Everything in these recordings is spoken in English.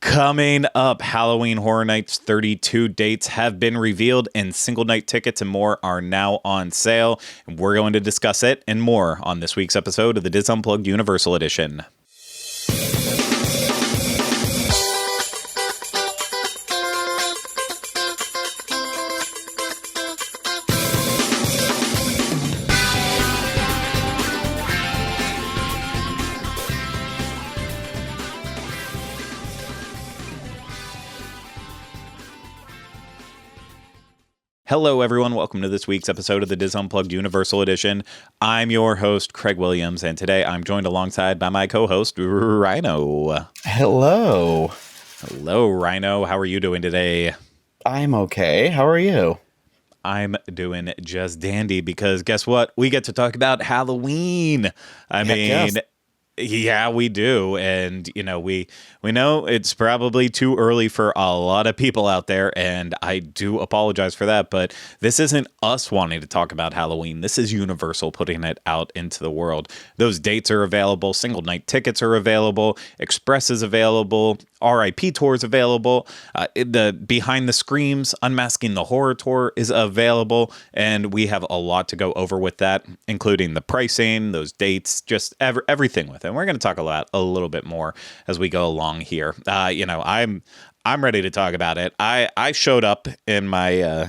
Coming up, Halloween Horror Nights 32 dates have been revealed, and single night tickets and more are now on sale. And we're going to discuss it and more on this week's episode of the DIS Unplugged Universal Edition. Hello, everyone. Welcome to this week's episode of the DIS Unplugged Universal Edition. I'm your host, Craig Williams, and today I'm joined alongside by my co-host, Ryno. Hello. Hello, Ryno. How are you doing today? I'm okay. How are you? I'm doing just dandy because guess what? We get to talk about Halloween. Yeah, we do. And, we know it's probably too early for a lot of people out there, and I do apologize for that, but this isn't us wanting to talk about Halloween. This is Universal putting it out into the world. Those dates are available. Single night tickets are available. Express is available. R.I.P. tour is available. The Behind the Screams Unmasking the Horror tour is available, and we have a lot to go over with that, including the pricing, those dates, just everything with it. And we're going to talk a little bit more as we go along here. I'm ready to talk about it. I showed up in my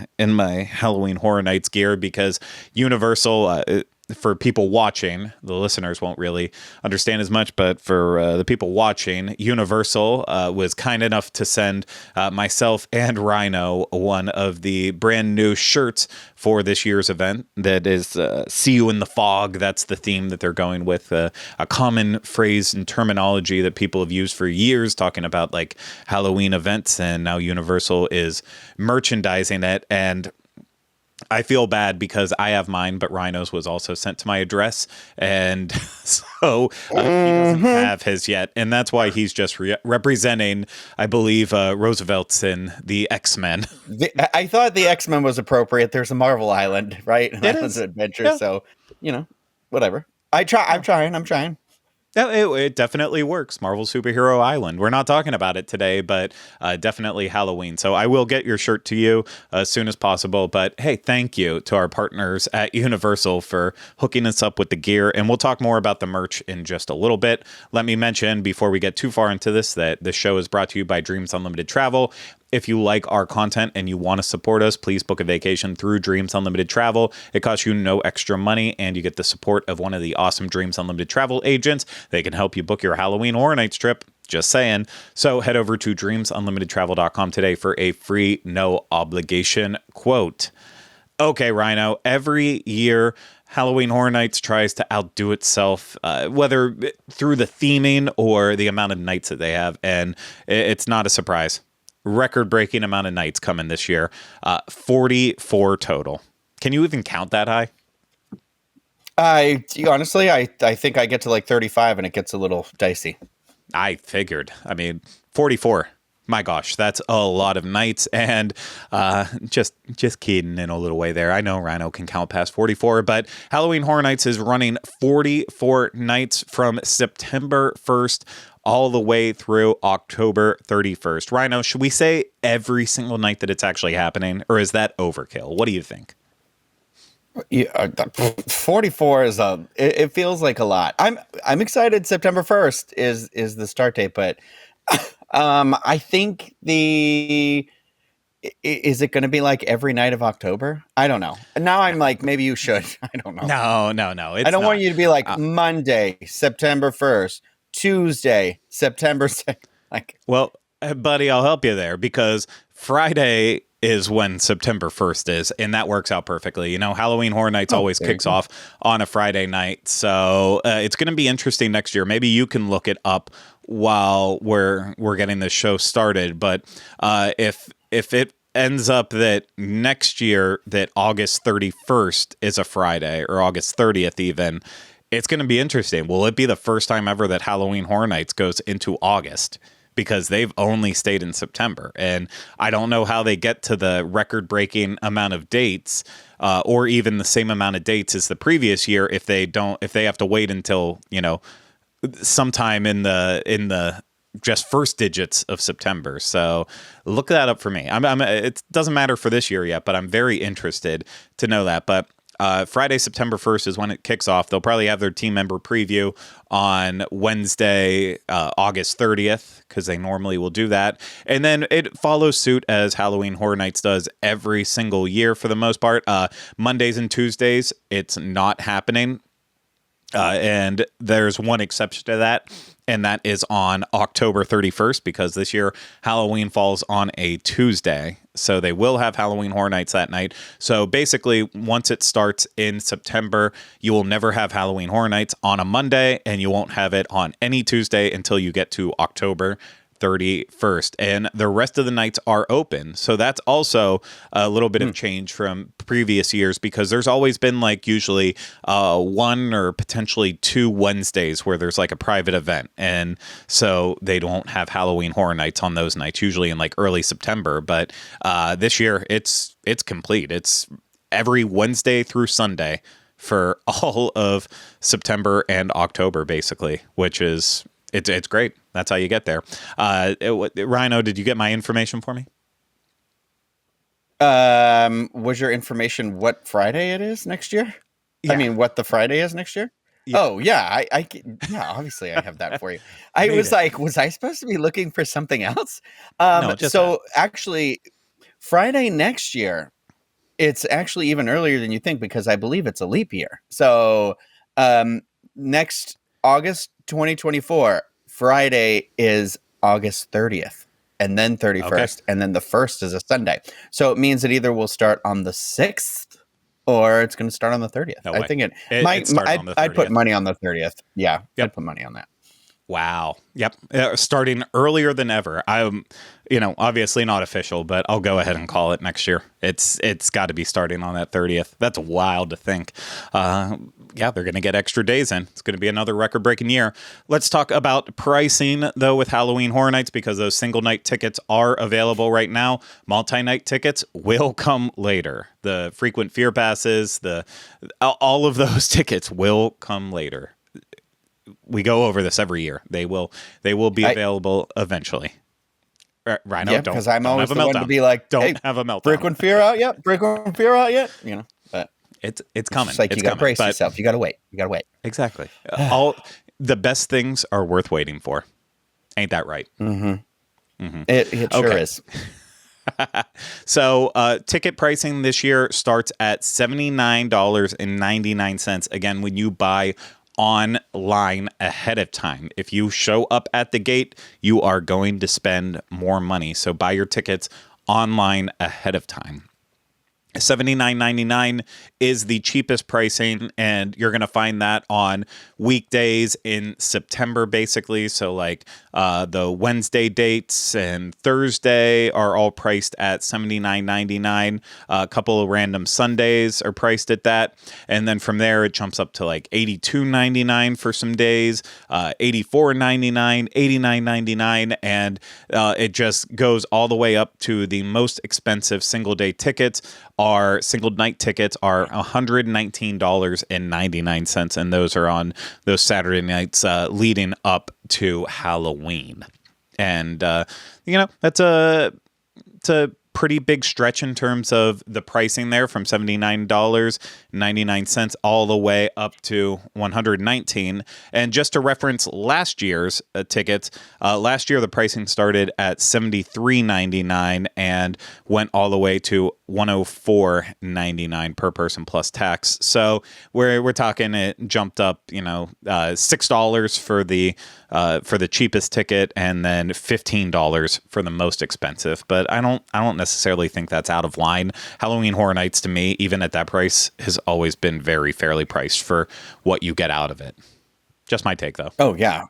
Halloween Horror Nights gear because Universal. For people watching, the listeners won't really understand as much, but for the people watching, Universal was kind enough to send myself and Ryno one of the brand new shirts for this year's event. That is See You in the Fog. That's the theme that they're going with. A common phrase and terminology that people have used for years, talking about like Halloween events, and now Universal is merchandising it. And I feel bad because I have mine, but Ryno's was also sent to my address, and so he doesn't have his yet, and that's why he's just representing, I believe, Roosevelt's in the X-Men. I thought the X-Men was appropriate. There's a Marvel Island, right? It is. Adventure, Yeah. So, whatever. I'm trying. Yeah, it definitely works. Marvel Superhero Island. We're not talking about it today, but definitely Halloween. So I will get your shirt to you as soon as possible. But hey, thank you to our partners at Universal for hooking us up with the gear. And we'll talk more about the merch in just a little bit. Let me mention before we get too far into this that the show is brought to you by Dreams Unlimited Travel. If you like our content and you want to support us, please book a vacation through Dreams Unlimited Travel. It costs you no extra money, and you get the support of one of the awesome Dreams Unlimited Travel agents. They can help you book your Halloween Horror Nights trip. Just saying. So head over to dreamsunlimitedtravel.com today for a free, no obligation quote. Okay, Ryno, every year Halloween Horror Nights tries to outdo itself, whether through the theming or the amount of nights that they have, and it's not a surprise. Record-breaking amount of nights coming this year, 44 total. Can you even count that high? Honestly, I think I get to like 35 and it gets a little dicey. I figured. 44. My gosh, that's a lot of nights, and just kidding in a little way there. I know Ryno can count past 44, but Halloween Horror Nights is running 44 nights from September 1st all the way through October 31st. Ryno, should we say every single night that it's actually happening, or is that overkill? What do you think? Yeah, 44 is it feels like a lot. I'm excited. September 1st is the start date, but I think is it going to be like every night of October? I don't know. Now I'm like, maybe you should. I don't know. No. I don't want you to be like Monday, September 1st, Tuesday, September 2nd. Well, buddy, I'll help you there because Friday is when September 1st is, and that works out perfectly. Halloween Horror Nights always kicks off on a Friday night, so it's going to be interesting next year. Maybe you can look it up while we're getting this show started, but if it ends up that next year that August 31st is a Friday, or August 30th even, it's going to be interesting. Will it be the first time ever that Halloween Horror Nights goes into August? Because they've only stayed in September. And I don't know how they get to the record-breaking amount of dates, or even the same amount of dates as the previous year if they have to wait until, sometime in the just first digits of September. So look that up for me. It doesn't matter for this year yet, but I'm very interested to know that. But Friday, September 1st is when it kicks off. They'll probably have their team member preview on Wednesday, August 30th, because they normally will do that. And then it follows suit as Halloween Horror Nights does every single year for the most part. Mondays and Tuesdays, it's not happening. And there's one exception to that, and that is on October 31st, because this year Halloween falls on a Tuesday. So they will have Halloween Horror Nights that night. So basically, once it starts in September, you will never have Halloween Horror Nights on a Monday, and you won't have it on any Tuesday until you get to October 31st, and the rest of the nights are open. So that's also a little bit of change from previous years, because there's always been like usually one or potentially two Wednesdays where there's like a private event, and so they don't have Halloween Horror Nights on those nights, usually in like early September. But this year it's complete. It's every Wednesday through Sunday for all of September and October, basically, which is it's great. That's how you get there. Ryno, did you get my information for me? Was your information what Friday it is next year? Yeah. I mean, what the Friday is next year? Yeah. Oh yeah, yeah. Obviously, I have that for you. I was like, was I supposed to be looking for something else? No, just so that. Actually, Friday next year, it's actually even earlier than you think, because I believe it's a leap year. So next August 2024, Friday is August 30th, and then 31st, and then the 1st is a Sunday. So it means it either will start on the 6th or it's going to start on the 30th. No I way. think I'd put money on the 30th. Yeah, I'd put money on that. Wow. Yep. Starting earlier than ever. I'm, obviously not official, but I'll go ahead and call it next year. It's got to be starting on that 30th. That's wild to think. Yeah, they're going to get extra days in. It's going to be another record-breaking year. Let's talk about pricing, though, with Halloween Horror Nights, because those single-night tickets are available right now. Multi-night tickets will come later. The frequent fear passes, all of those tickets will come later. We go over this every year. They will be available eventually. Ryno, yeah, because I'm always the one to be like, don't have a meltdown. Frequent fear out yet? Frequent fear out yet? But it's coming. It's like you got to brace yourself. You got to wait. Exactly. All the best things are worth waiting for. Ain't that right? Mm-hmm. Mm-hmm. It sure is. So ticket pricing this year starts at $79.99. Again, when you buy online ahead of time. If you show up at the gate, you are going to spend more money. So buy your tickets online ahead of time. $79.99 is the cheapest pricing, and you're going to find that on weekdays in September, basically. So like the Wednesday dates and Thursday are all priced at $79.99. A couple of random Sundays are priced at that. And then from there, it jumps up to like $82.99 for some days, $84.99, $89.99, and it just goes all the way up to the most expensive single-day tickets. Our single night tickets are $119.99, and those are on those Saturday nights leading up to Halloween. And it's a pretty big stretch in terms of the pricing there, from $79.99 all the way up to $119. And just to reference last year's tickets, last year the pricing started at $73.99 and went all the way to $104.99 per person plus tax. So we're talking it jumped up, $6 for the cheapest ticket, and then $15 for the most expensive. But I don't necessarily think that's out of line. Halloween Horror Nights, to me, even at that price, has always been very fairly priced for what you get out of it. Just my take, though. Oh yeah,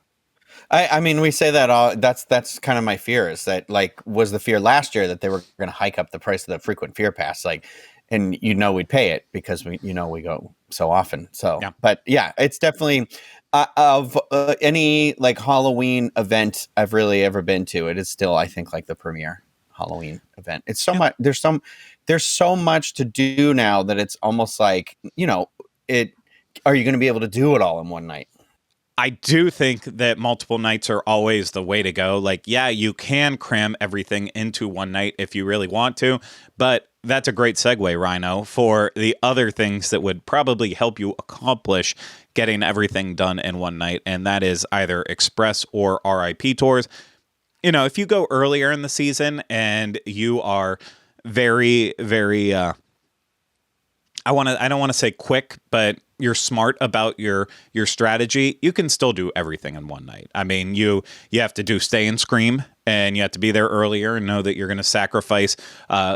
I mean, we say that all. That's kind of my fear, is that, like, was the fear last year that they were going to hike up the price of the frequent fear pass, like, and we'd pay it because we go so often. So, yeah. But yeah, it's definitely of any like Halloween event I've really ever been to, it is still, I think, like the premier Halloween event. It's so much. There's so much to do now that it's almost like, are you going to be able to do it all in one night? I do think that multiple nights are always the way to go. Like, yeah, you can cram everything into one night if you really want to, but that's a great segue, Ryno, for the other things that would probably help you accomplish getting everything done in one night, and that is either express or RIP tours. You know, if you go earlier in the season and you are very, very, I don't want to say quick, but you're smart about your strategy, you can still do everything in one night. I mean, you have to do stay and scream, and you have to be there earlier and know that you're going to sacrifice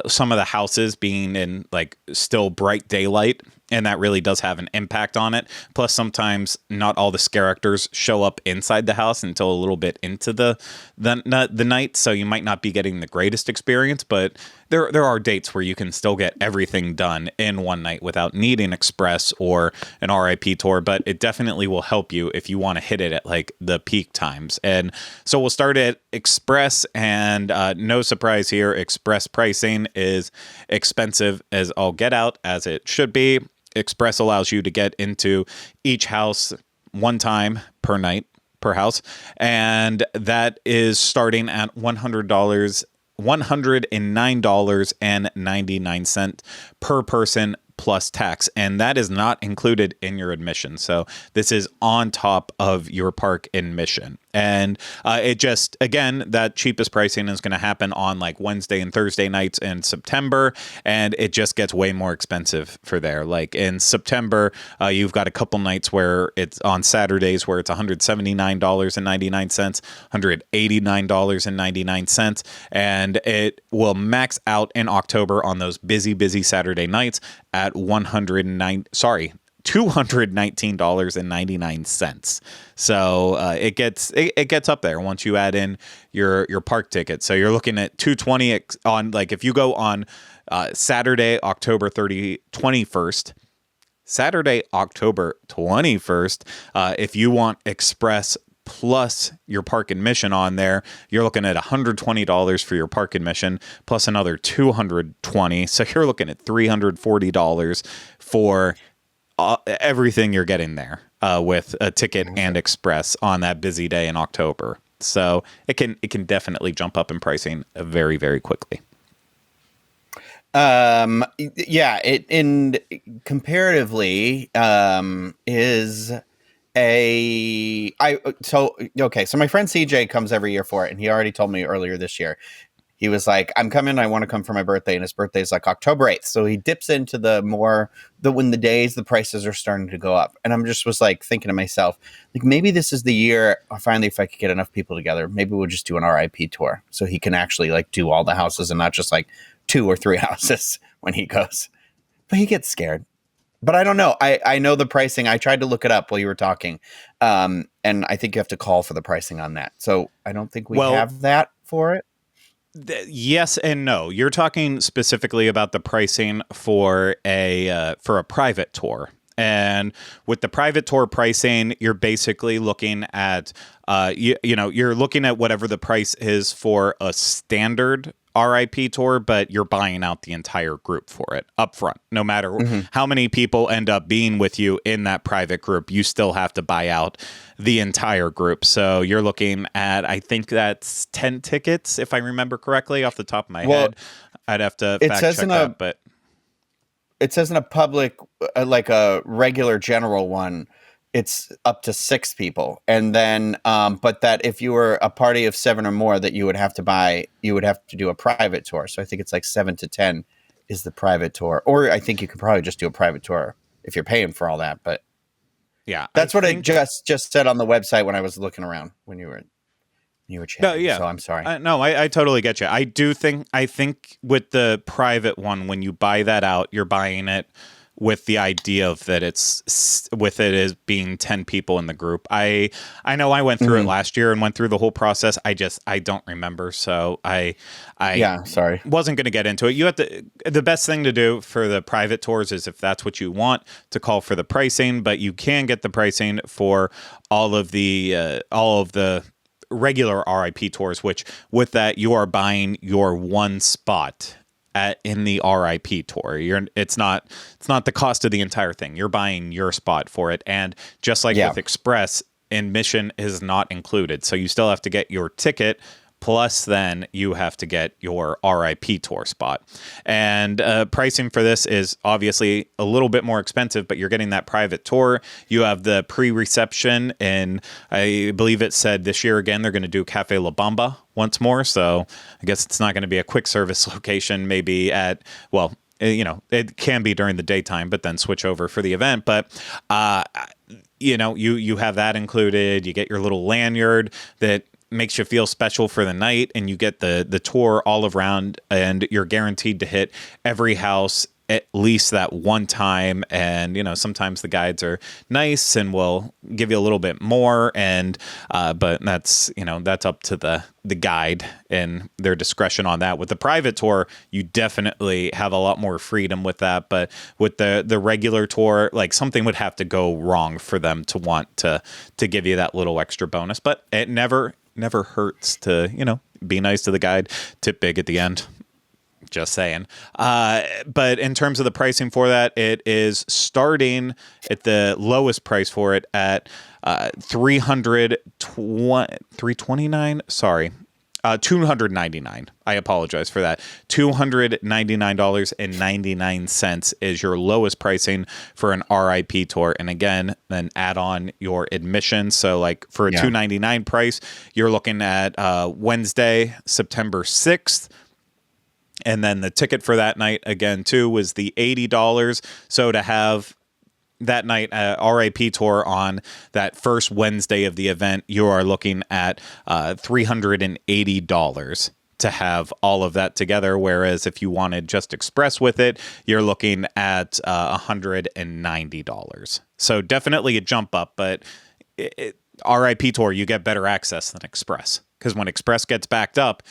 some of the houses being in like still bright daylight, and that really does have an impact on it. Plus, sometimes not all the characters show up inside the house until a little bit into the night, so you might not be getting the greatest experience. But there are dates where you can still get everything done in one night without needing express or an RIP tour. But it definitely will help you if you want to hit it at like the peak times. And so we'll start at express, and no surprise here, express pricing is expensive as all get out, as it should be. Express allows you to get into each house one time per night per house, and that is starting at $109.99 per person plus tax, and that is not included in your admission. So this is on top of your park admission. And it just, again, that cheapest pricing is going to happen on like Wednesday and Thursday nights in September, and it just gets way more expensive for there. Like in September, you've got a couple nights where it's on Saturdays where it's $179.99, $189.99, and it will max out in October on those busy Saturday nights at $219.99. So it gets up there once you add in your park ticket. So you're looking at $220 on, like, if you go on Saturday, October 21st, if you want express plus your park admission on there, you're looking at $120 for your park admission plus another $220. So you're looking at $340 for everything you're getting there with a ticket and express on that busy day in October. So it can definitely jump up in pricing very, very quickly. Yeah, it in comparatively is so my friend CJ comes every year for it, and he already told me earlier this year. He was like, I'm coming, I want to come for my birthday, and his birthday is like October 8th. So he dips into when the days, the prices are starting to go up. And was like thinking to myself, like, maybe this is the year, finally, if I could get enough people together, maybe we'll just do an RIP tour. So he can actually like do all the houses and not just like 2 or 3 houses when he goes. But he gets scared. But I don't know. I know the pricing. I tried to look it up while you were talking. And I think you have to call for the pricing on that. So I don't think we have that for it. Yes and no. You're talking specifically about the pricing for a private tour. And with the private tour pricing, you're basically looking at you're looking at whatever the price is for a standard RIP tour, but you're buying out the entire group for it up front. No matter how many people end up being with you in that private group, you still have to buy out the entire group. So you're looking at, I think that's 10 tickets, if I remember correctly off the top of my head. I'd have to fact check that, but it says in a public, like a regular general one, it's up to 6 people. And then, but that if you were a party of 7 or more, that you would have to do a private tour. So I think it's like 7 to 10 is the private tour. Or I think you could probably just do a private tour if you're paying for all that. But yeah, that's what it just said on the website when I was looking around when you were chatting. No, yeah. So I'm sorry. No, I totally get you. I think with the private one, when you buy that out, you're buying it with the idea of that it's with it as being 10 people in the group. I know I went through it last year and went through the whole process. I don't remember. So I wasn't going to get into it. You have to, the best thing to do for the private tours is, if that's what you want, to call for the pricing, but you can get the pricing for all of the regular RIP tours, which with that you are buying your one spot in the RIP tour. It's not the cost of the entire thing. You're buying your spot for it. And just like with Express, admission is not included. So you still have to get your ticket. Plus, then you have to get your R.I.P. tour spot. And pricing for this is obviously a little bit more expensive, but you're getting that private tour. You have the pre-reception, and I believe it said this year again they're going to do Cafe La Bamba once more. So I guess it's not going to be a quick service location, maybe at, well, it can be during the daytime, but then switch over for the event. But you have that included. You get your little lanyard that makes you feel special for the night, and you get the tour all around, and you're guaranteed to hit every house at least that one time. And sometimes the guides are nice and will give you a little bit more, and but that's up to the guide and their discretion on that. With the private tour, you definitely have a lot more freedom with that, but with the regular tour, like, something would have to go wrong for them to want to give you that little extra bonus. But it never hurts to be nice to the guide, tip big at the end. Just saying. But in terms of the pricing for that, it is starting at the lowest price for it at $329. Sorry. $299. I apologize for that. $299.99 is your lowest pricing for an R.I.P. tour. And again, then add on your admission. So like for a $299 price, you're looking at Wednesday, September 6th. And then the ticket for that night, again, too, was the $80. So to have that night R.I.P. tour on that first Wednesday of the event, you are looking at $380 to have all of that together. Whereas if you wanted just express with it, you're looking at $190. So definitely a jump up, but R.I.P. tour, you get better access than express, because when express gets backed up,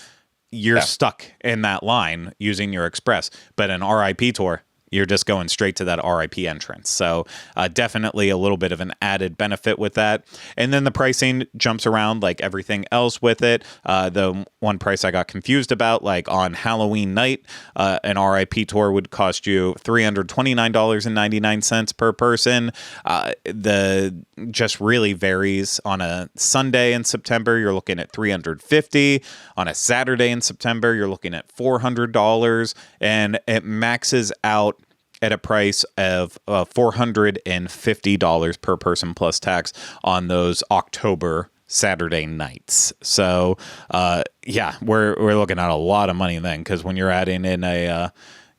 you're stuck in that line using your express. But an R.I.P. tour, you're just going straight to that R.I.P. entrance. So definitely a little bit of an added benefit with that. And then the pricing jumps around like everything else with it. The one price I got confused about, like on Halloween night, an R.I.P. tour would cost you $329.99 per person. The just really varies. On a Sunday in September, you're looking at $350. On a Saturday in September, you're looking at $400, and it maxes out at a price of $450 per person plus tax on those October Saturday nights. So we're looking at a lot of money then, because when you're adding in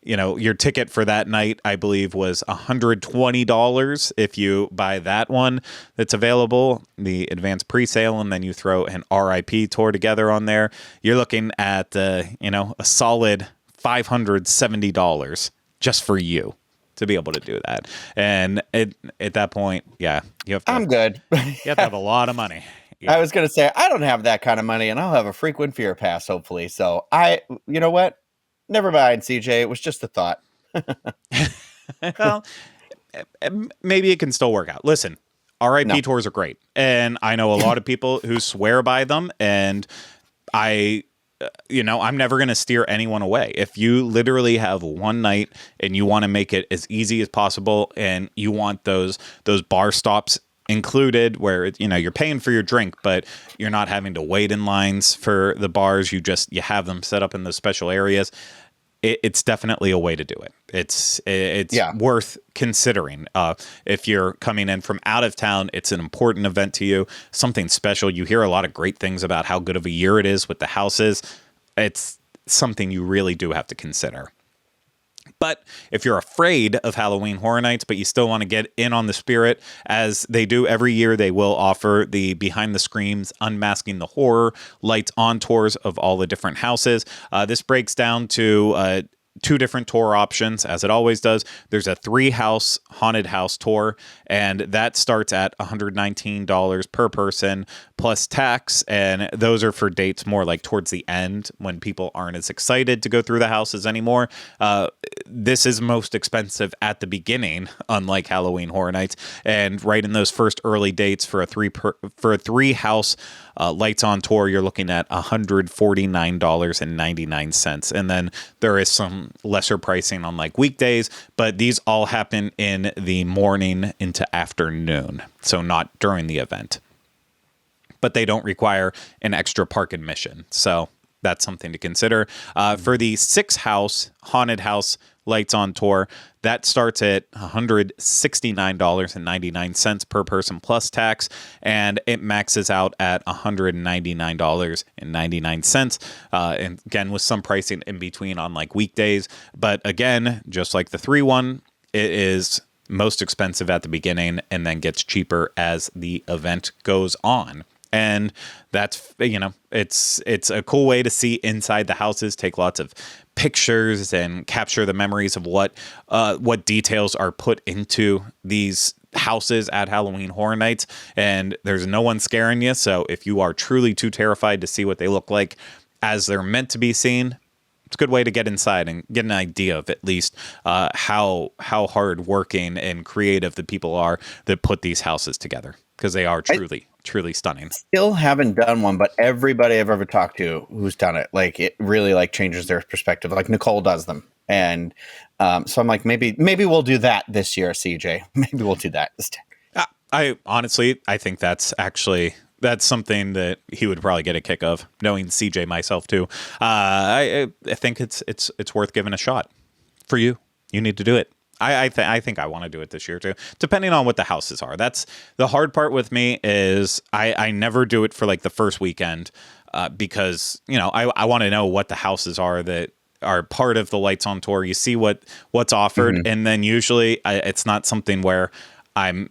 your ticket for that night, I believe, was $120 if you buy that one that's available, the advanced pre-sale, and then you throw an R.I.P. tour together on there. You're looking at a solid $570 just for you to be able to do that. And at that point, you have to. I'm good. You have to have a lot of money. Yeah. I was going to say, I don't have that kind of money, and I'll have a frequent fear pass, hopefully. So you know what? Never mind, CJ. It was just a thought. Well, maybe it can still work out. Listen, R.I.P. tours are great. And I know a lot of people who swear by them. And I'm never going to steer anyone away. If you literally have one night and you want to make it as easy as possible, and you want those bar stops included, where you're paying for your drink, but you're not having to wait in lines for the bars. You have them set up in those special areas. It's definitely a way to do it. It's worth considering. If you're coming in from out of town, it's an important event to you, something special. You hear a lot of great things about how good of a year it is with the houses. It's something you really do have to consider. But if you're afraid of Halloween Horror Nights, but you still want to get in on the spirit, as they do every year, they will offer the Behind the Screams Unmasking the Horror lights on tours of all the different houses. This breaks down to two different tour options, as it always does. There's a 3-house haunted house tour, and that starts at $119 per person plus tax, and those are for dates more like towards the end when people aren't as excited to go through the houses anymore. This is most expensive at the beginning, unlike Halloween Horror Nights, and right in those first early dates for a 3-house lights on tour, you're looking at $149.99, and then there is some lesser pricing on like weekdays, but these all happen in the morning into afternoon, so not during the event. but they don't require an extra park admission. So that's something to consider. For the 6-house haunted house lights on tour, that starts at $169.99 per person plus tax, and it maxes out at $199.99. And again, with some pricing in between on like weekdays. But again, just like the 3-1, it is most expensive at the beginning and then gets cheaper as the event goes on. And that's, it's a cool way to see inside the houses, take lots of pictures and capture the memories of what details are put into these houses at Halloween Horror Nights. And there's no one scaring you. So if you are truly too terrified to see what they look like as they're meant to be seen, it's a good way to get inside and get an idea of at least how hard working and creative the people are that put these houses together, because they are truly stunning. Still haven't done one, but everybody I've ever talked to who's done it, like, it really like changes their perspective. Like Nicole does them, and so I'm like, maybe we'll do that this year, CJ. Maybe we'll do that this time. I honestly think that's something that he would probably get a kick of, knowing CJ myself too. I think it's worth giving a shot. For you, you need to do it. I think I want to do it this year too, depending on what the houses are. That's the hard part with me, is I never do it for like the first weekend, because I want to know what the houses are that are part of the lights on tour. You see what's offered, and then usually it's not something where I'm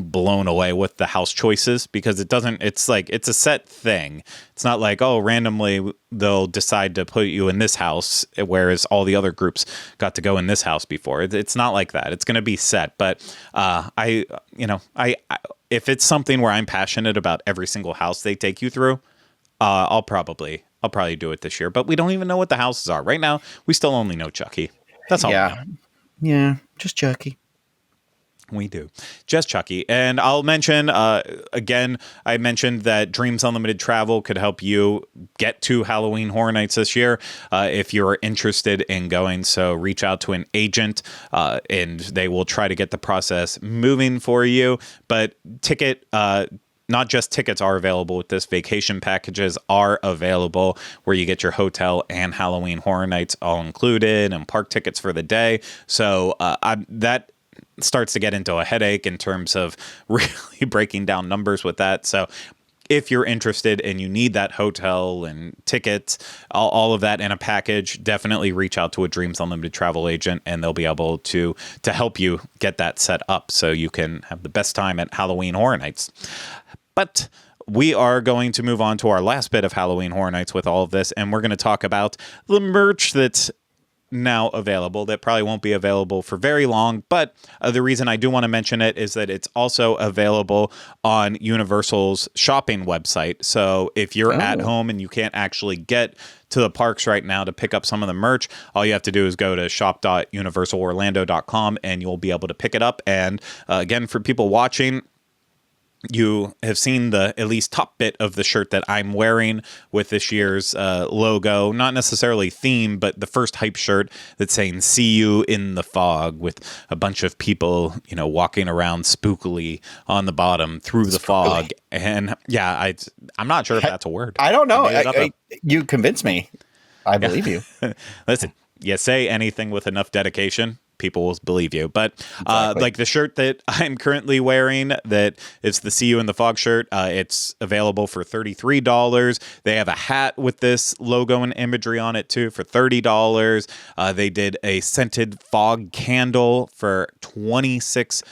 blown away with the house choices, because it's like, it's a set thing. It's not like, oh, randomly they'll decide to put you in this house, whereas all the other groups got to go in this house before. It's not like that. It's going to be set. But if it's something where I'm passionate about every single house they take you through, I'll probably do it this year. But we don't even know what the houses are right now. We still only know Chucky. That's all. Yeah, just Chucky. We do. Just Chucky. And I'll mention, again, I mentioned that Dreams Unlimited Travel could help you get to Halloween Horror Nights this year if you're interested in going. So reach out to an agent and they will try to get the process moving for you. But not just tickets are available with this. Vacation packages are available where you get your hotel and Halloween Horror Nights all included, and park tickets for the day. So that starts to get into a headache in terms of really breaking down numbers with that. So if you're interested and you need that hotel and tickets, all of that in a package, definitely reach out to a Dreams Unlimited travel agent, and they'll be able to help you get that set up so you can have the best time at Halloween Horror Nights. But we are going to move on to our last bit of Halloween Horror Nights with all of this, and we're going to talk about the merch that's now available that probably won't be available for very long. But the reason I do want to mention it is that it's also available on Universal's shopping website. So if you're at home and you can't actually get to the parks right now to pick up some of the merch, all you have to do is go to shop.universalorlando.com and you'll be able to pick it up. And again, for people watching, you have seen the at least top bit of the shirt that I'm wearing with this year's logo, not necessarily theme, but the first hype shirt that's saying "See you in the fog" with a bunch of people, walking around spookily on the bottom through the fog. And yeah, I'm not sure if that's a word. I don't know. You convinced me. I believe you. Listen, you say anything with enough dedication, people will believe you. But like the shirt that I'm currently wearing, that is the "See You in the Fog" shirt, it's available for $33. They have a hat with this logo and imagery on it too for $30. They did a scented fog candle for $26.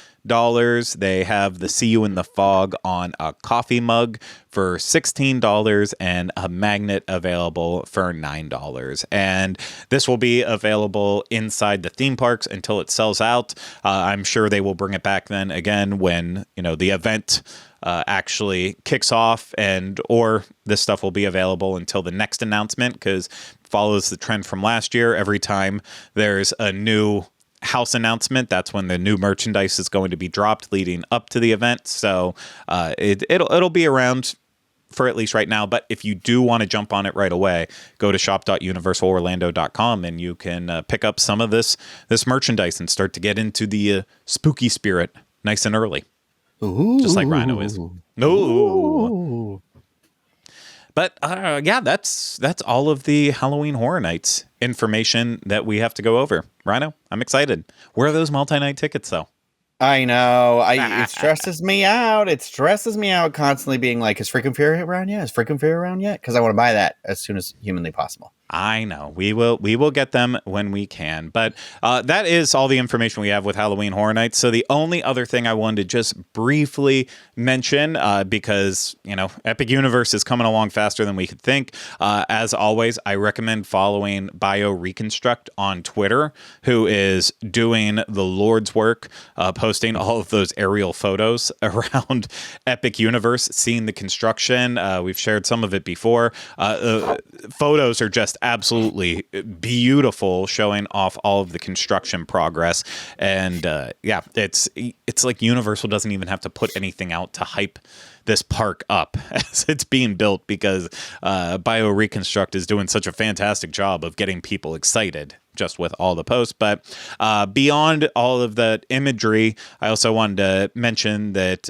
They have the "See You in the Fog" on a coffee mug for $16, and a magnet available for $9. And this will be available inside the theme parks until it sells out. I'm sure they will bring it back then again when the event actually kicks off, or this stuff will be available until the next announcement, because follows the trend from last year. Every time there's a new house announcement, that's when the new merchandise is going to be dropped leading up to the event. So it'll be around for at least right now. But if you do want to jump on it right away, go to shop.universalorlando.com and you can pick up some of this merchandise and start to get into the spooky spirit nice and early. Ooh. Just like Ryno is. Ooh. But yeah, that's all of the Halloween Horror Nights information that we have to go over. Ryno, I'm excited. Where are those multi-night tickets, though? I know. It stresses me out. It stresses me out constantly being like, is Freaking Fear around yet? Is Freaking Fear around yet? Because I want to buy that as soon as humanly possible. I know. We will get them when we can. But that is all the information we have with Halloween Horror Nights. So the only other thing I wanted to just briefly mention, because, Epic Universe is coming along faster than we could think. As always, I recommend following Bio Reconstruct on Twitter, who is doing the Lord's work, posting all of those aerial photos around Epic Universe, seeing the construction. We've shared some of it before. Photos are just absolutely beautiful, showing off all of the construction progress. And yeah, it's like Universal doesn't even have to put anything out to hype this park up as it's being built, because Bio Reconstruct is doing such a fantastic job of getting people excited just with all the posts. But beyond all of that imagery, I also wanted to mention that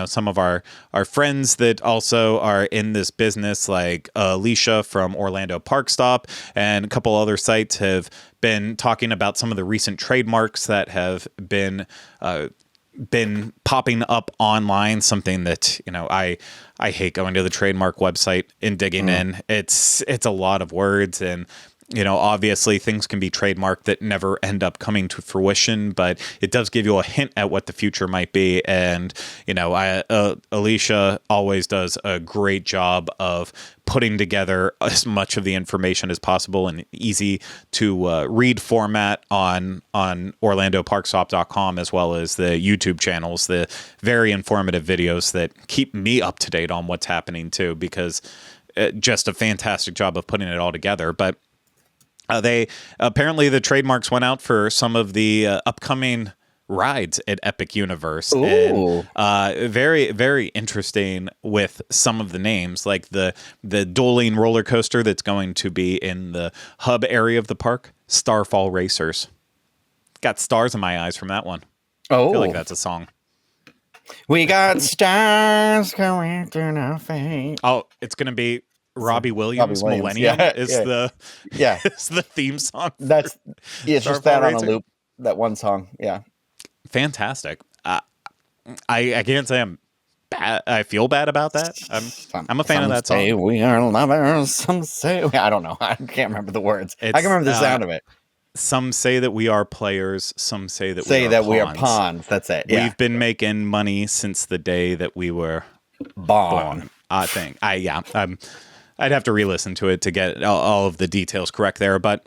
some of our friends that also are in this business, like Alicia from Orlando Park Stop and a couple other sites, have been talking about some of the recent trademarks that have been popping up online. Something that I hate going to the trademark website and digging in. It's a lot of words, and obviously things can be trademarked that never end up coming to fruition, but it does give you a hint at what the future might be. And, Alicia always does a great job of putting together as much of the information as possible in easy to read format on OrlandoParkStop.com, as well as the YouTube channels, the very informative videos that keep me up to date on what's happening too, because just a fantastic job of putting it all together. But they apparently, the trademarks went out for some of the upcoming rides at Epic Universe. Ooh. And very, very interesting with some of the names, like the dueling roller coaster that's going to be in the hub area of the park, Starfall Racers. Got stars in my eyes from that one. Oh, I feel like that's a song. We got stars going through our face. Oh, it's going to be Robbie Williams. Millennium is the theme song. It's just that on a loop. That one song, yeah. Fantastic. I can't say I'm bad. I feel bad about that. I'm a fan of that song. Say we are lovers. Some say I don't know. I can't remember the words. I can remember the sound of it. Some say that we are players. Some say that we are pawns. That's it. Yeah. We've been making money since the day that we were born. I think. I'd have to re-listen to it to get all of the details correct there. But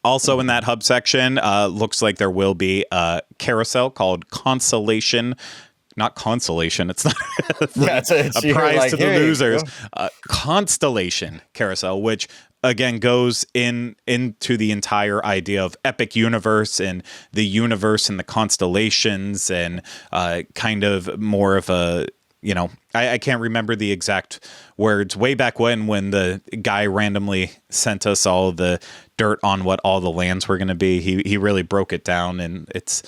also in that hub section, looks like there will be a carousel called Consolation. Not Consolation. It's not a prize to the losers. Constellation Carousel, which again goes into the entire idea of Epic Universe and the universe and the constellations, and kind of more of a, I can't remember the exact words. Way back when the guy randomly sent us all the dirt on what all the lands were going to be, he really broke it down, and it's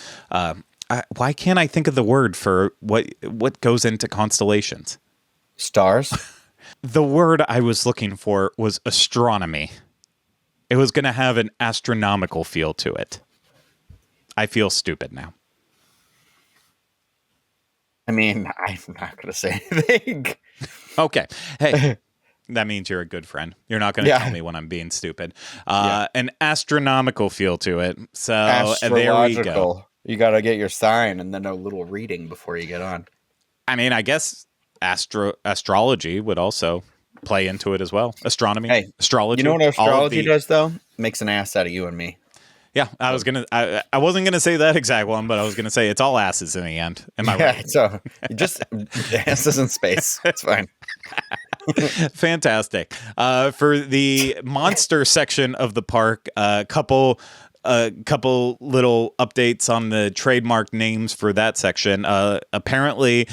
why can't I think of the word for what goes into constellations? Stars. The word I was looking for was astronomy. It was going to have an astronomical feel to it. I feel stupid now. I mean, I'm not going to say anything. Okay. Hey, that means you're a good friend. You're not going to tell me when I'm being stupid. An astronomical feel to it. So there we go. You got to get your sign and then a little reading before you get on. I mean, I guess astrology would also play into it as well. Astronomy, astrology. You know what astrology does, though? Makes an ass out of you and me. Yeah, I wasn't gonna say that exact one, but I was gonna say it's all asses in the end. Am I right? So just asses in space. It's fine. Fantastic. For the monster section of the park, a couple little updates on the trademark names for that section. Apparently,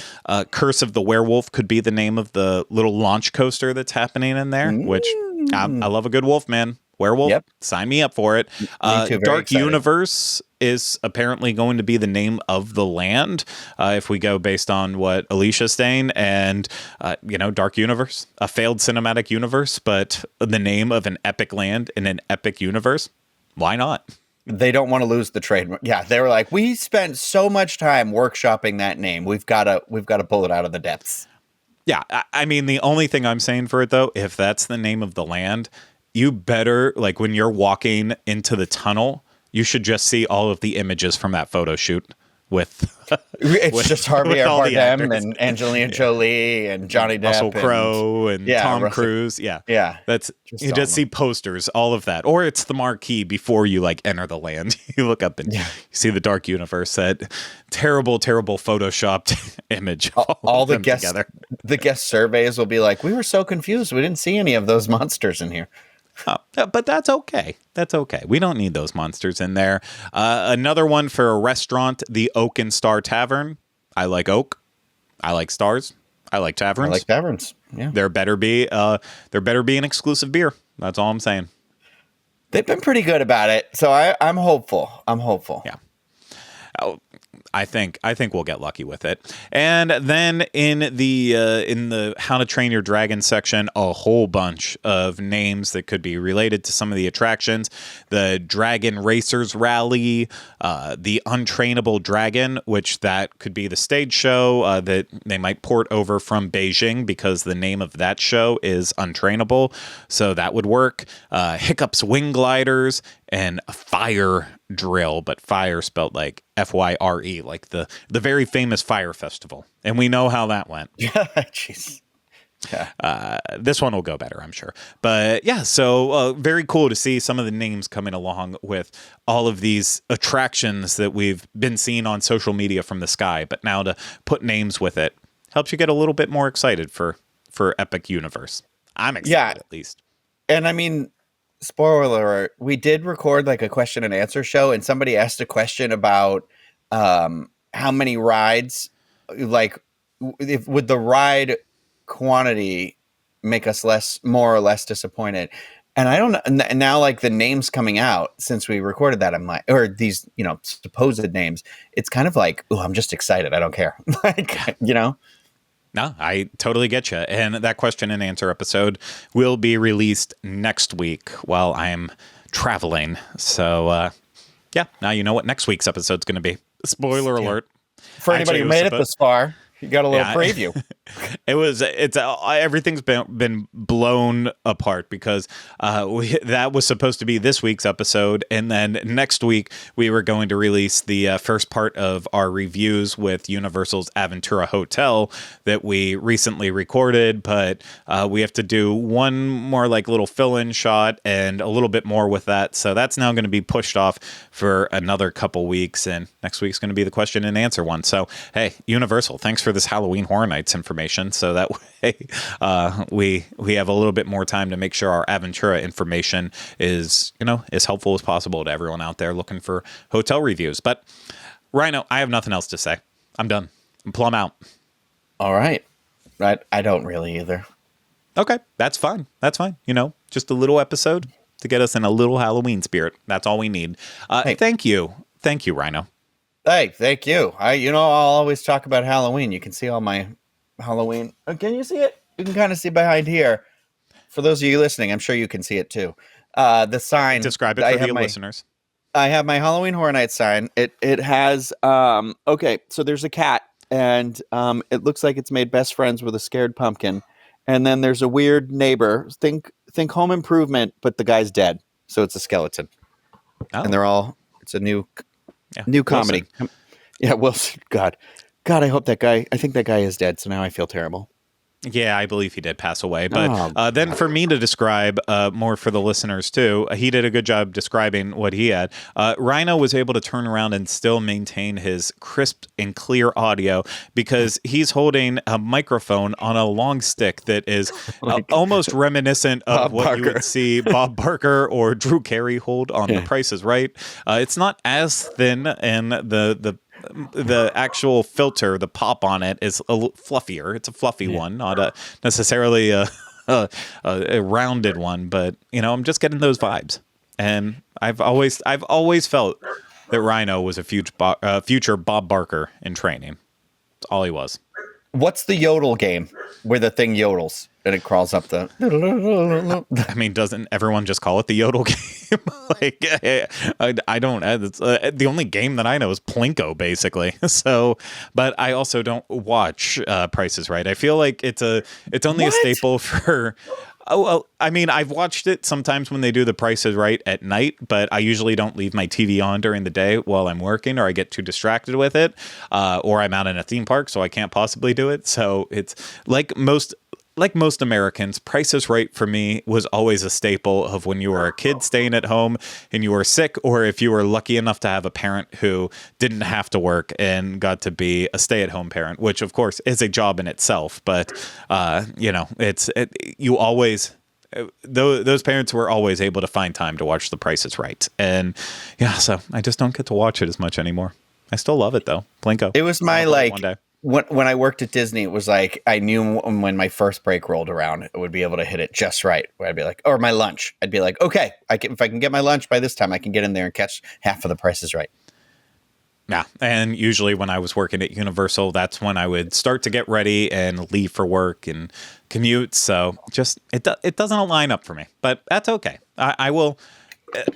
Curse of the Werewolf could be the name of the little launch coaster that's happening in there, which I love a good wolf, man. Werewolf, Yep. sign me up for it. Me too, very Dark excited. Universe is apparently going to be the name of the land, if we go based on what Alicia's saying. And, Dark Universe, a failed cinematic universe, but the name of an epic land in an epic universe. Why not? They don't want to lose the trademark. Yeah, they were like, we spent so much time workshopping that name. We've got to pull it out of the depths. Yeah, I mean, the only thing I'm saying for it, though, if that's the name of the land, you better, like, when you're walking into the tunnel, you should just see all of the images from that photo shoot with it's just Harvey all the Bardem actors. and Angelina Jolie and Johnny Depp, Russell Crowe and Tom Russell- Cruise. Yeah. Yeah, That's you just see posters, all of that. Or it's the marquee before you like enter the land. You look up and you see the Dark Universe, that terrible, terrible photoshopped image. Of all the them guest together. the guest surveys will be like, we were so confused, we didn't see any of those monsters in here. But that's okay. That's okay. We don't need those monsters in there. Another one for a restaurant, the Oak and Star Tavern. I like Oak. I like stars. I like taverns. I like taverns. Yeah, There better be an exclusive beer. That's all I'm saying. they've been pretty good about it, so I'm hopeful. Yeah. I think we'll get lucky with it. And then in the How to Train Your Dragon section, a whole bunch of names that could be related to some of the attractions. The Dragon Racers Rally, the Untrainable Dragon, which that could be the stage show that they might port over from Beijing because the name of that show is Untrainable. So that would work. Hiccup's Wing Gliders and a Fire Drill, but fire spelled like Fyre, like the very famous Fire Festival. And we know how that went. Jeez. Yeah. This one will go better, I'm sure. But yeah, so very cool to see some of the names coming along with all of these attractions that we've been seeing on social media from the sky. But now to put names with it helps you get a little bit more excited for Epic Universe. I'm excited at least. And I mean, spoiler alert, we did record like a question and answer show, and somebody asked a question about how many rides, like would the ride quantity make us more or less disappointed? And I don't know now, like the names coming out since we recorded that, I'm like, or these, supposed names, it's kind of like, oh, I'm just excited. I don't care. No, I totally get you. And that question and answer episode will be released next week while I'm traveling. So, now you know what next week's episode's going to be. Spoiler alert. For anybody who made it this far, you got a little preview. Everything's been blown apart because that was supposed to be this week's episode, and then next week we were going to release the first part of our reviews with Universal's Aventura Hotel that we recently recorded, but we have to do one more like little fill-in shot and a little bit more with that, so that's now going to be pushed off for another couple weeks, and next week's going to be the question and answer one. So hey, Universal, thanks for this Halloween Horror Nights information, so that way we have a little bit more time to make sure our Aventura information is as helpful as possible to everyone out there looking for hotel reviews. But Ryno, I have nothing else to say. I'm done. I'm plumb out. All right. I don't really either. Okay, that's fine. That's fine. Just a little episode to get us in a little Halloween spirit. That's all we need. Hey. Thank you, Ryno. Hey, thank you. I'll always talk about Halloween. You can see all my Halloween. Can you see it? You can kind of see behind here. For those of you listening, I'm sure you can see it too. The sign. Describe it for the listeners. I have my Halloween Horror Nights sign. It has okay, so there's a cat, and it looks like it's made best friends with a scared pumpkin. And then there's a weird neighbor. Think Home Improvement, but the guy's dead, so it's a skeleton. Oh. And it's a new comedy. Wilson. Yeah, Wilson. God, I hope that guy. I think that guy is dead. So now I feel terrible. Yeah, I believe he did pass away. But then for me to describe more for the listeners too, he did a good job describing what he had. Ryno was able to turn around and still maintain his crisp and clear audio because he's holding a microphone on a long stick that is almost reminiscent of what you would see Bob Barker or Drew Carey hold on The Price is Right. It's not as thin, and the actual filter, the pop on it, is a little fluffier. It's a fluffy one, not necessarily a a rounded one, but I'm just getting those vibes. And I've always felt that Ryno was a future Bob Barker in training. That's all he was. What's the yodel game where the thing yodels and it crawls up the? I mean, doesn't everyone just call it the yodel game? Like, I don't. It's, the only game that I know is Plinko, basically. So, but I also don't watch Price is Right. I feel like it's only a staple for. Oh, well, I mean, I've watched it sometimes when they do the Price is Right at night, but I usually don't leave my TV on during the day while I'm working, or I get too distracted with it, or I'm out in a theme park, so I can't possibly do it. So it's like most Americans, Price is Right for me was always a staple of when you were a kid staying at home and you were sick, or if you were lucky enough to have a parent who didn't have to work and got to be a stay-at-home parent, which of course is a job in itself. But you always. Those parents were always able to find time to watch The Price is Right, and so I just don't get to watch it as much anymore. I still love it though, Plinko. It was my one day. When I worked at Disney, it was like I knew when my first break rolled around, I would be able to hit it just right. Where I'd be like, or my lunch, I'd be like, okay, if I can get my lunch by this time, I can get in there and catch half of The Price is Right. Yeah, and usually when I was working at Universal, that's when I would start to get ready and leave for work and commute. So just it doesn't line up for me, but that's okay. I will.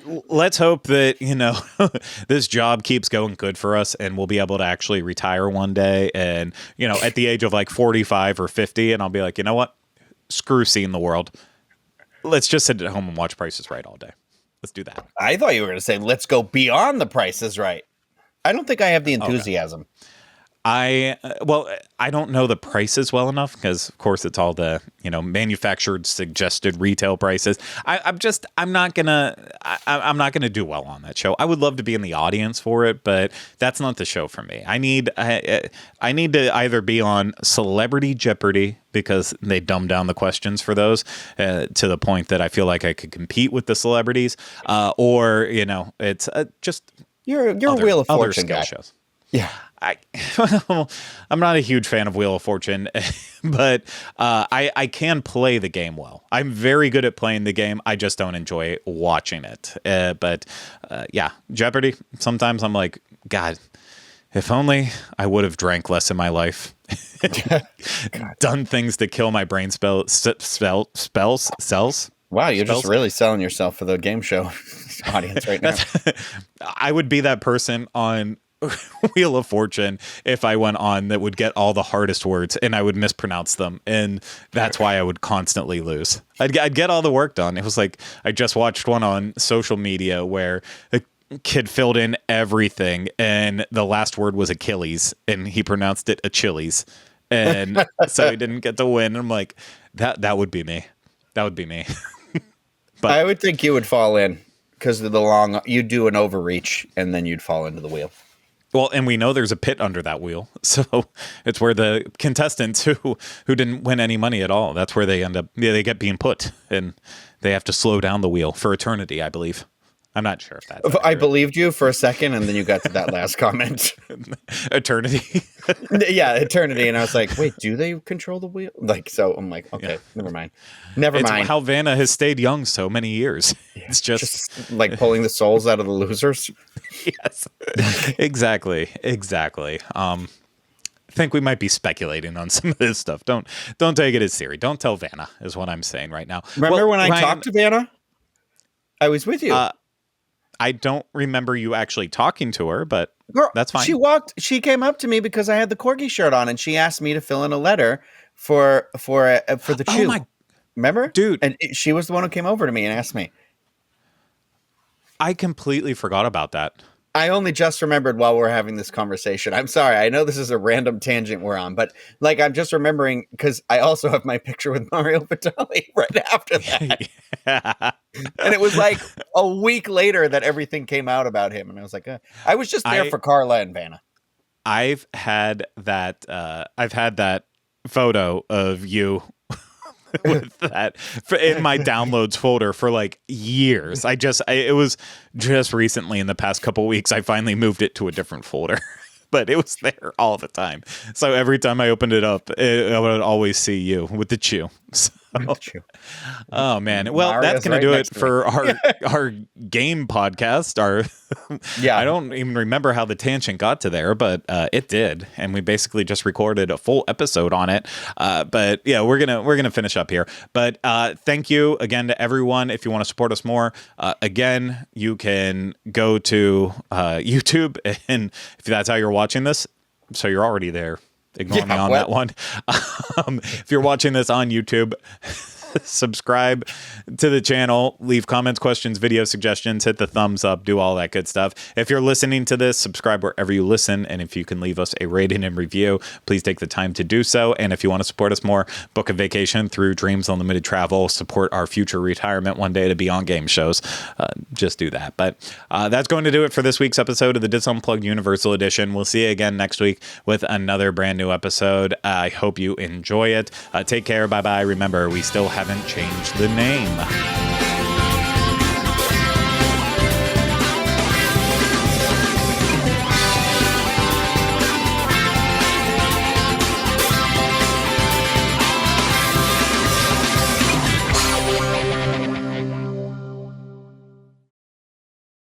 Let's hope that this job keeps going good for us, and we'll be able to actually retire one day, and at the age of like 45 or 50, and I'll be like, you know what? Screw seeing the world. Let's just sit at home and watch Price is Right all day. Let's do that. I thought you were going to say, let's go beyond The Price is Right. I don't think I have the enthusiasm. Okay. I don't know the prices well enough because, of course, it's all the manufactured suggested retail prices. I'm not gonna do well on that show. I would love to be in the audience for it, but that's not the show for me. I need to either be on Celebrity Jeopardy because they dumb down the questions for those to the point that I feel like I could compete with the celebrities, or it's just you're a Wheel of Fortune guy. Shows. Yeah. I'm not a huge fan of Wheel of Fortune, but I can play the game well. I'm very good at playing the game. I just don't enjoy watching it. But Jeopardy, sometimes I'm like, God, if only I would have drank less in my life. Done things to kill my brain cells. Wow, you're just really selling yourself for the game show audience right now. I would be that person on Wheel of Fortune if I went on that would get all the hardest words and I would mispronounce them, and that's why I would constantly lose. I'd get all the work done. It was like I just watched one on social media where a kid filled in everything and the last word was Achilles and he pronounced it Achilles, and so he didn't get to win. I'm like, that would be me. That would be me. But I would think you would fall in because of the you'd do an overreach and then you'd fall into the wheel. Well, and we know there's a pit under that wheel, so it's where the contestants who didn't win any money at all, that's where they end up. They get being put, and they have to slow down the wheel for eternity, I believe. I'm not sure if that's accurate. I believed you for a second, and then you got to that last comment. Eternity. Yeah, eternity, and I was like, wait, do they control the wheel? So I'm like, okay, never mind. It's how Vanna has stayed young so many years. Yeah, it's just like pulling the souls out of the losers. Yes, exactly. I think we might be speculating on some of this stuff. Don't take it as theory. Don't tell Vanna is what I'm saying right now. Remember when I talked to Vanna? I was with you. I don't remember you actually talking to her, but girl, that's fine. She came up to me because I had the corgi shirt on, and she asked me to fill in a letter for the chew. Remember, dude? And she was the one who came over to me and asked me. I completely forgot about that. I only just remembered while we're having this conversation. I'm sorry. I know this is a random tangent we're on, but I'm just remembering because I also have my picture with Mario Batali right after that. Yeah. And it was like a week later that everything came out about him. And I was like, I was just there for Carla and Vanna. I've had that photo of you with that in my downloads folder for like years. It was just recently in the past couple weeks I finally moved it to a different folder, but it was there all the time. So every time I opened it up, I would always see you with the chew. So, True. oh man, well, Mario's that's gonna right do it next to me. for our game podcast. Yeah. I don't even remember how the tangent got to there, but it did, and we basically just recorded a full episode on it. But yeah, we're gonna finish up here. But thank you again to everyone. If you want to support us more, again, you can go to YouTube, and if that's how you're watching this, so you're already there. Ignore me on that one. If you're watching this on YouTube, subscribe to the channel, leave comments, questions, video suggestions, hit the thumbs up, do all that good stuff. If you're listening to this, subscribe wherever you listen. And if you can leave us a rating and review, please take the time to do so. And if you want to support us more, book a vacation through Dreams Unlimited Travel, support our future retirement one day to be on game shows. Just do that. But that's going to do it for this week's episode of the DIS Unplugged Universal Edition. We'll see you again next week with another brand new episode. I hope you enjoy it. Take care. Bye-bye. Remember, we still haven't changed the name.